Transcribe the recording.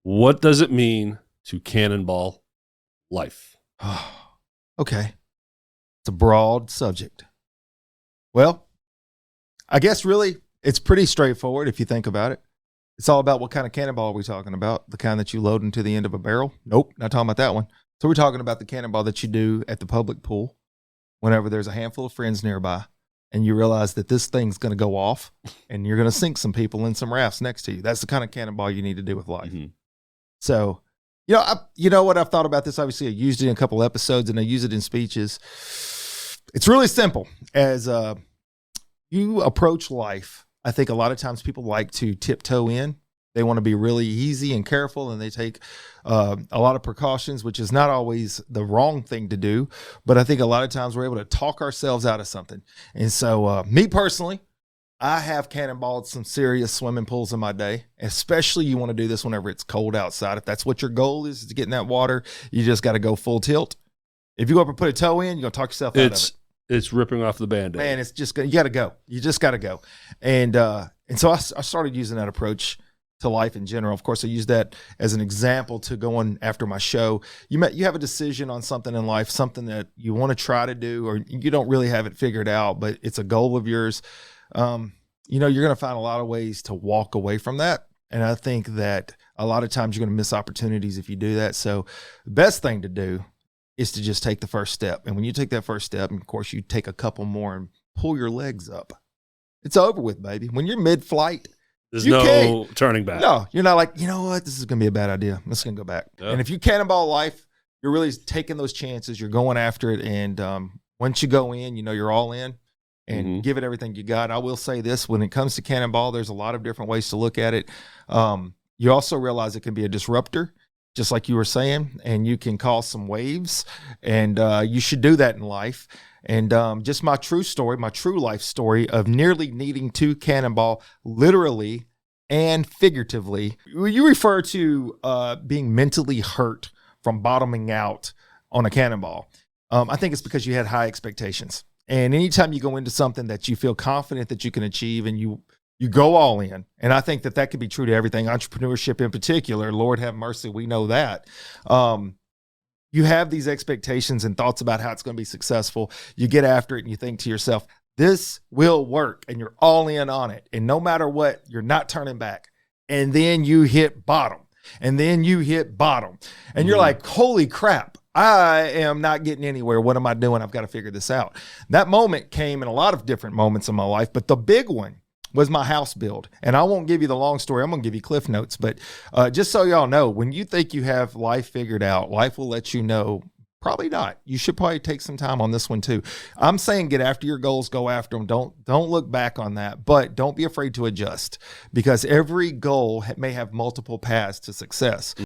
What does it mean to cannonball life? Okay. It's a broad subject. Well, I guess really it's pretty straightforward if you think about it. It's all about what kind of cannonball are we talking about? The kind that you load into the end of a barrel? Nope, not talking about that one. So we're talking about the cannonball that you do at the public pool whenever there's a handful of friends nearby and you realize that this thing's going to go off and you're going to sink some people in some rafts next to you. That's the kind of cannonball you need to do with life. Mm-hmm. So, you know what I've thought about this? Obviously, I used it in a couple episodes and I use it in speeches. It's really simple. As you approach life, I think a lot of times people like to tiptoe in. They want to be really easy and careful, and they take a lot of precautions, which is not always the wrong thing to do. But I think a lot of times we're able to talk ourselves out of something. And so me personally, I have cannonballed some serious swimming pools in my day. Especially you want to do this whenever it's cold outside. If that's what your goal is to get in that water, you just got to go full tilt. If you go up and put a toe in, you're going to talk yourself out of it. It's ripping off the Band-Aid. Man, it's just you got to go. You just got to go. And so I started using that approach to life in general. Of course, I use that as an example to going after my show. You have a decision on something in life, something that you want to try to do, or you don't really have it figured out, but it's a goal of yours. You're going to find a lot of ways to walk away from that. And I think that a lot of times you're going to miss opportunities if you do that. So the best thing to do is to just take the first step. And when you take that first step, and of course you take a couple more and pull your legs up, it's over with, baby. When you're mid-flight, there's no turning back. No, you're not like, you know what, this is going to be a bad idea. I'm just going to go back. Yep. And if you cannonball life, you're really taking those chances. You're going after it. And once you go in, you're all in and give it everything you got. I will say this, when it comes to cannonball, there's a lot of different ways to look at it. You also realize it can be a disruptor, just like you were saying, and you can cause some waves, and you should do that in life. And just my true life story of nearly needing to cannonball, literally and figuratively. You refer to being mentally hurt from bottoming out on a cannonball. I think it's because you had high expectations. And anytime you go into something that you feel confident that you can achieve and you go all in. And I think that could be true to everything, entrepreneurship in particular. Lord have mercy, we know that. You have these expectations and thoughts about how it's going to be successful. You get after it and you think to yourself, this will work, and you're all in on it. And no matter what, you're not turning back. And then you hit bottom. And then you hit bottom. And you're like, holy crap, I am not getting anywhere. What am I doing? I've got to figure this out. That moment came in a lot of different moments in my life, but the big one was my house build. And I won't give you the long story. I'm going to give you Cliff Notes. But just so y'all know, when you think you have life figured out, life will let you know, probably not. You should probably take some time on this one too. I'm saying get after your goals, go after them. Don't look back on that, but don't be afraid to adjust, because every goal may have multiple paths to success.